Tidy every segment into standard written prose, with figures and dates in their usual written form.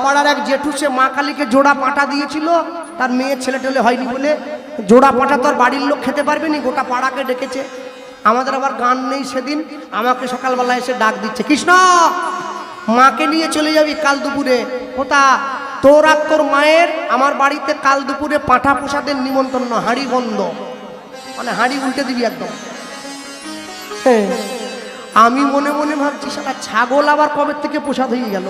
পাড়ার এক জেঠু সে মা কালীকে জোড়া পাঁঠা দিয়েছিল, তার মেয়ে ছেলে টেলে হয়নি বলে। জোড়া পাঁঠা তো আর বাড়ির লোক খেতে পারবে না, গোটা পাড়াকে ডেকেছে। আমাদের আবার গান নেই সেদিন, আমাকে সকালবেলা এসে ডাক দিচ্ছে, কৃষ্ণ মাকে নিয়ে চলে যাবি কাল দুপুরে। কোথা? তোর আর তোর মায়ের আমার বাড়িতে কাল দুপুরে পাঁঠা প্রসাদের নিমন্ত্রণ, হাঁড়ি বন্ধ, মানে হাঁড়ি উল্টে দিবি একদম। আমি মনে মনে ভাবছি সেটা ছাগল আবার কবে থেকে প্রসাদ হয়ে গেল।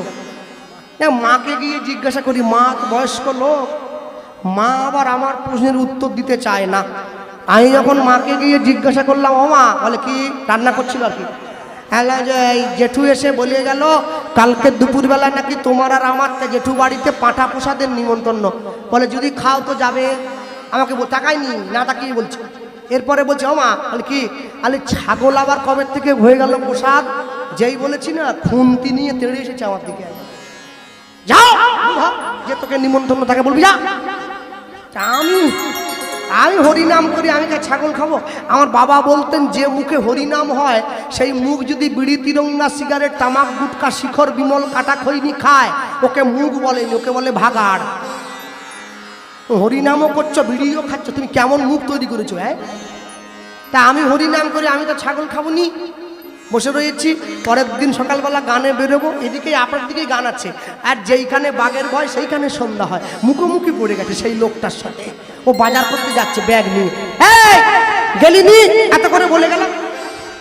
মাকে গিয়ে জিজ্ঞাসা করি, মা তো বয়স্ক লোক, মা আবার আমার প্রশ্নের উত্তর দিতে চায় না। আমি যখন মাকে গিয়ে জিজ্ঞাসা করলাম, ও মা, বলে কি রান্না করছিল আর কি, এই জেঠু এসে বলে গেল কালকে দুপুরবেলা নাকি তোমার আর আমার জেঠু বাড়িতে পাঁঠা প্রসাদের নিমন্ত্রণ, বলে যদি খাও তো যাবে। আমাকে তাকায়নি, না তাকিয়ে বলছে। এরপরে বলছে, ও মা, বলে কি, আরে ছাগল আবার কবে থেকে হয়ে গেল প্রসাদ। যেই বলেছি না, খুন্তি নিয়ে তেড়ে এসেছে আমার দিকে, যাও যে তোকে নিমন্ত্রণ তাকে বলবি যা। আমি হরিনাম করি, আমি ছাগল খাবো? আমার বাবা বলতেন, যে মুখে হরিনাম হয় সেই মুখ যদি বিড়ি তিরঙ্গা সিগারেট তামাক গুটকা শিখর বিমল কাটা খৈনি খায়, ওকে মুখ বলেনি, ওকে বলে ভাগাড়। হরিনামও করছো, বিড়িও খাচ্ছ, তুমি কেমন মুখ তৈরি করেছো? হ্যাঁ, তা আমি হরিনাম করি, আমি তো ছাগল খাবো নি, বসে রয়েছি। পরের দিন সকালবেলা গানে বেরোবো, এদিকে আপনার দিকেই গান আছে, আর যেইখানে বাঘের ভয় সেইখানে সন্ধ্যা হয়। মুখোমুখি পড়ে গেছে সেই লোকটার সাথে, ও বাজার করতে যাচ্ছে ব্যাগ নিয়ে। গেলি নি এত করে বলে গেলাম,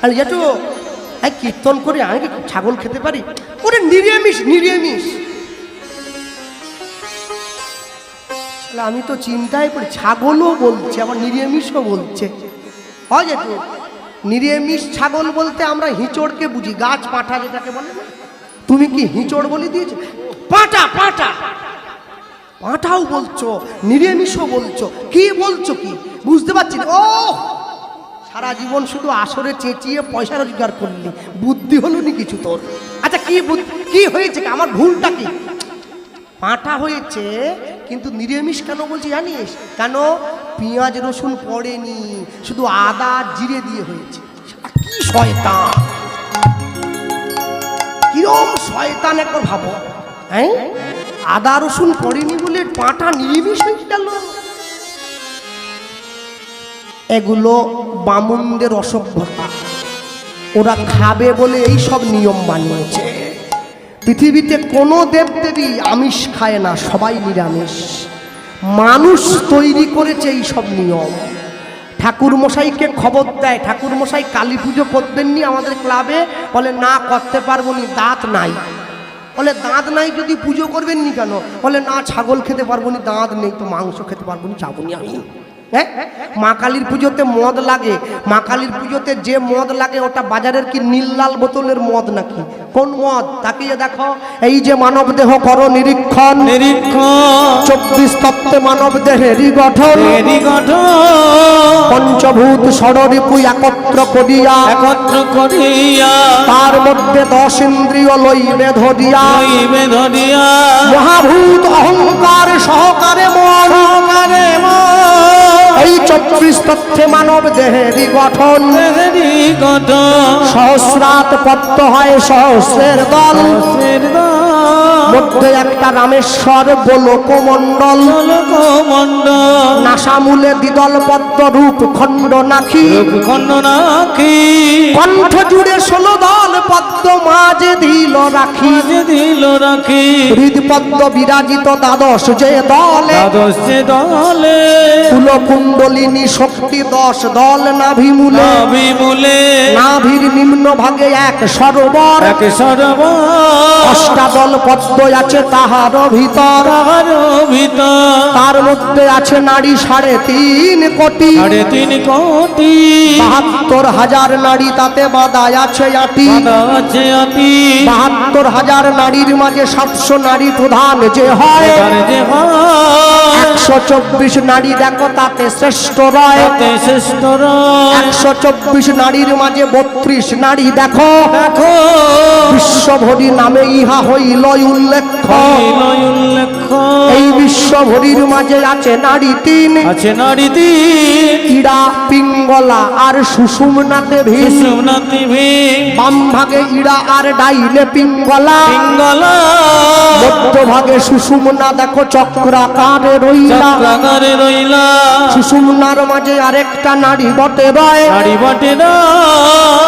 আর যেটু কীর্তন করে আমি কি ছাগল খেতে পারি? ওরে নিরামিষ, নিরামিষ। আমি তো চিন্তায় পড়ি, ছাগলও বলছে আবার নিরামিষও বলছে। হয় যেটু নিরামিষ ছাগল বলতে আমরা হিঁচড়কে বুঝি, গাছ পাঁঠা যেটাকে বলে। তুমি কি হিঁচড় বলে দিয়েছো? পাঁঠা, পাঁঠা, পাঁঠাও বলছো, নিরামিষও বলছো, কি বলছো কি বুঝতে পারছি না। ও সারা জীবন শুধু আসরে চেঁচিয়ে পয়সা রোজগার করলি, বুদ্ধি হলো নি কিছু তোর? আচ্ছা কি হয়েছে, আমার ভুলটা কি? পাঁঠা হয়েছে, কিন্তু নিরামিষ কেন বলছি জানিস? কেন? পেঁয়াজ রসুন পড়েনি, শুধু আদা জিরে দিয়ে হয়েছে। কি শয়তান, কিরম শয়তান একবার ভাবো। হ্যাঁ, আদা রসুন পড়েনি বলে পাঁঠা নিরামিষ হয়ে গেল। এগুলো বামুনদের অসভ্যতা, ওরা খাবে বলে এই সব নিয়ম বানিয়েছে। পৃথিবীতে কোনো দেবদেবী আমিষ খায় না, সবাই নিরামিষ। মানুষ তৈরি করেছে এই সব নিয়ম। ঠাকুর মশাইকে খবর দেয়, ঠাকুর মশাই কালী পুজো করবেন নি আমাদের ক্লাবে, বলে না করতে পারবো নি, দাঁত নাই। বলে দাঁত নাই যদি পুজো করবেন নি কেন? বলে না ছাগল খেতে পারবো নি, দাঁত নেই তো মাংস খেতে পারবো নি, যাবো নি আমি। হ্যাঁ, মা কালীর পুজোতে মদ লাগে, মা কালীর পুজোতে যে মদ লাগে ওটা বাজারের কি নীল লাল বোতলের মদ নাকি? কোন মদ? তাকিয়ে দেখো। এই যে মানব দেহ করো নিরীক্ষণ, 24 তত্ত্বে মানব দেহেরই গঠন, পঞ্চভূত ষড়রিপু একত্র করিয়া তার মধ্যে 10 ইন্দ্রিয় লইবে ধরিয়া, মহাভূত অহংকার সহকারে মন, এই 24 তথ্যে মানব দেহেরই গঠন। সহস্রাত পদ্ম হয় সহস্রের দল, মধ্যে একটা রামেশ্বর গোলকমণ্ডল। নাসামূলে দ্বিদল পদ্ম রূপ খণ্ড নাখি, কণ্ঠ জুড়ে 16 দল পদ্ম মাঝে দিল রাখি। হৃদপদ্ম বিরাজিত দ্বাদশ যে দলে, কুলকুণ্ডলিনী শক্তি 10 দল নাভিমূলে, নাভির নিম্ন ভাগে এক সরোবর, অষ্টাদল পদ্ম আছে তাহার ভিতর, তার মধ্যে আছে নারী 3.5 কোটি, 72,000 নারী তাতে বাঁধা আছে আটি। 72,000 নারীর মাঝে 700 নারী প্রধান যে হয়, 124 নারী দেখো তাতে শ্রেষ্ঠ রয়। 124 নারীর মাঝে 32 নারী দেখো, বিশ্বভরি নামে ইহা হইল উল্লেখ্য। এই বিশ্ব সব হরির মাঝে আছে নারী তিন, আছে নারী তিন, ইড়া পিঙ্গলা আর সুষুম্নাতে ভিন। সুষুম্নাতে ভিন, বাম ভাগে ইড়া আর ডাইনে পিঙ্গলা, পিঙ্গলা মধ্য ভাগে সুষুম্না দেখো চক্রাকারে রইলা, চক্রাকারে রইলা। সুষুম্নার মাঝে আরেকটা নারী বটে রয়, নারী বটে না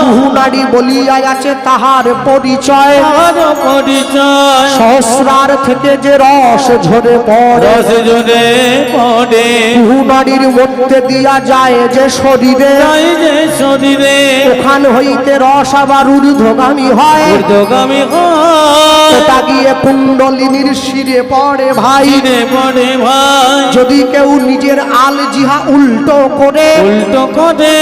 কুহু নারী বলিয়া আছে তাহার পরিচয়। তাহার পরিচয়, সহস্রার থেকে যে রস ঝরে পড়ে, রস ঝরে পড়ে কুহু নারীর মধ্যে দিয়া যায় যে শরীরে, যায় যে শরীরে, ওখান হইতে রস আবার ঊর্ধ্বগামী হয়, ঊর্ধ্বগামী হয়। ওটা গিয়ে কুণ্ডলিনীর শিরে পড়ে ভাই। শিরে পড়ে ভাই, যদি কেউ নিজের আল জিহা উল্টো করে, উল্টো করে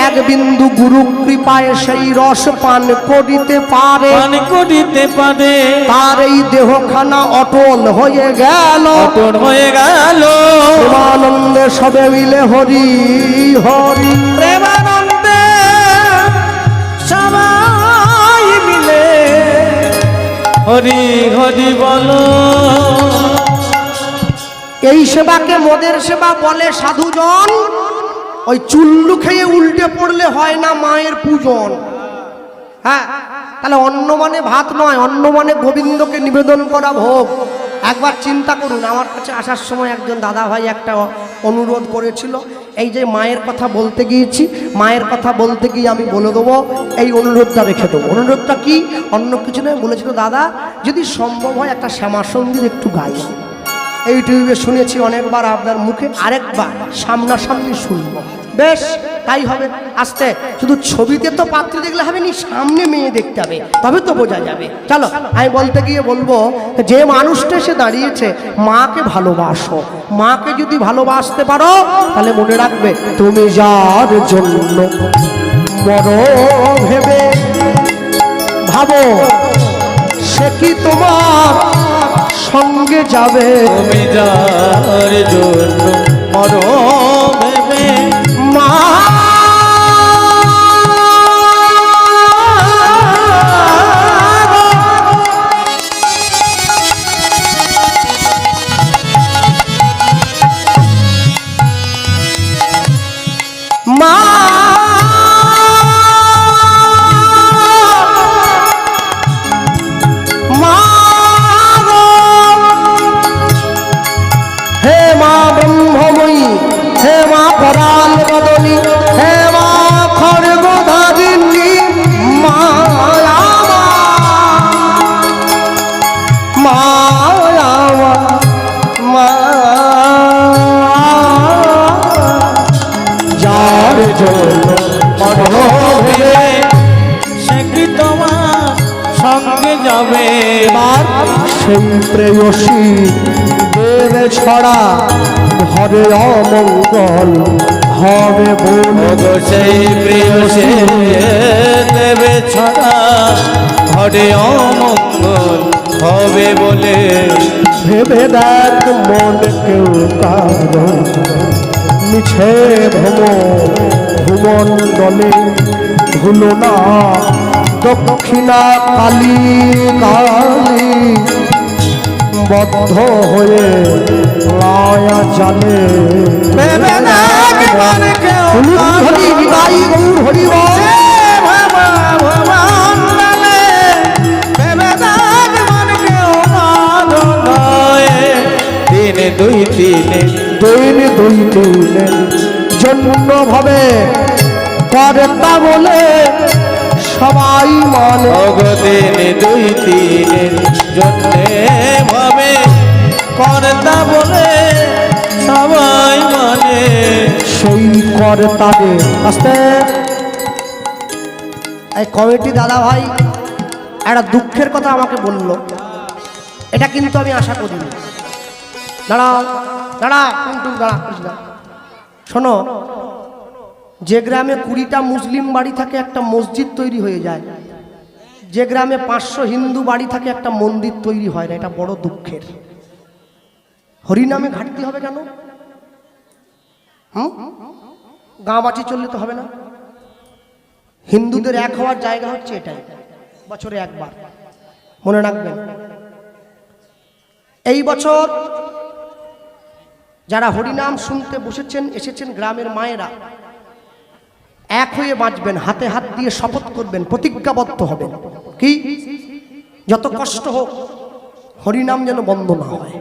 এক বিন্দু গুরু কৃপায় সেই রস পান করিতে পারে, পান করিতে পারে, তার এই দেহখানা অটল হয়ে গেল। অটল হয়ে গেল। প্রেমানন্দে সবে মিলে হরি হরি, প্রেমানন্দে সবাই মিলে হরি হরি বলো। এই সেবাকে মোদের সেবা বলে সাধুজন। ওই চুল্লু খেয়ে উল্টে পড়লে হয় না মায়ের পূজন। হ্যাঁ, তাহলে অন্ন মানে ভাত নয়, অন্ন মানে গোবিন্দকে নিবেদন করা ভোগ। একবার চিন্তা করুন, আমার কাছে আসার সময় একজন দাদা ভাই একটা অনুরোধ করেছিল, এই যে মায়ের কথা বলতে গিয়েছি, মায়ের কথা বলতে গিয়ে আমি বলে দেবো, এই অনুরোধটা রেখে দেবো। অনুরোধটা কি? অন্য কিছু নয়, বলেছিল দাদা যদি সম্ভব হয় একটা শ্যামা সঙ্গীত একটু গাই। ইউটিউবে শুনেছি অনেকবার আপনার মুখে, আরেকবার সামনাসামনি শুনবো। বেশ, তাই হবে। আসতে শুধু ছবিতে তো পাত্র দেখলে হবে নি, সামনে মেয়ে দেখতে হবে, তবে তো বোঝা যাবে। চলো, আমি বলতে গিয়ে বলবো, যে মানুষটা এসে দাঁড়িয়েছে, মাকে ভালোবাসো। মাকে যদি ভালোবাসতে পারো তাহলে মনে রাখবে, তুমি যার জন্য মরো ভেবে ভাবো, সে কি তোমার সঙ্গে যাবে। তুমি যার জন্য মরো ভেবে মা মা মা গো, হে মা ব্রহ্মময়ী, হে মা পরাল বদনী, হে মা খড়গধারিণী, মায়া মায়া মা যার জন্য মরো ভেবে, সে কি তোমার সঙ্গে যাবে। এবার সেই প্রেয়সী দেবে ছড়া, ঘরে অমঙ্গল হবে বলে। ওগো সেই প্রিয় সে দেবে ছড়া, ঘরে অমঙ্গল হবে বলে। ভেবে দেখ মন কেউ কারো মিছে ভুমণ্ডলে, ভুলো না দক্ষিণা কালী কালী, বদ্ধ হয়ে মায়া জালে। ভেবে দেখ মন কেউ হরি বিদায়ী গৌর হরি বল। ভবমণ্ডলে, ভেবে দেখ মন কেউ নয়। দিনে দুই দিনে দিন দুই দিনের জন্য ভাবে, কর্তা বলে সবাই মানে। ওগো দিনে দুই দিনের জন্যে ভাবে, কর্তা বলে সবাই মানে। সেই কর্তাদের আস্তে। এই কমিটি দাদা ভাই একটা দুঃখের কথা আমাকে বলল, এটা কিন্তু আমি আশা করিনি। দাঁড়াও দাঁড়া, কিন্তু দাঁড়া, শোনো, যে গ্রামে 20টা মুসলিম বাড়ি থাকে একটা মসজিদ তৈরি হয়ে যায়, যে গ্রামে 500 হিন্দু বাড়ি থাকে একটা মন্দির তৈরি হয় না, এটা বড় দুঃখের। হরিনামে ঘাটতি হবে কেন? গাঁবাচি চললে তো হবে না। হিন্দুদের এক হওয়ার জায়গা হচ্ছে এটাই, বছরে একবার, মনে রাখবেন। এই বছর যারা হরিনাম শুনতে বসেছেন, এসেছেন গ্রামের মায়েরা, এক হয়ে বাঁচবেন, হাতে হাত দিয়ে শপথ করবেন, প্রতিজ্ঞাবদ্ধ হবেন। কি? যত কষ্ট হোক হরিনাম যেন বন্ধ না হয়।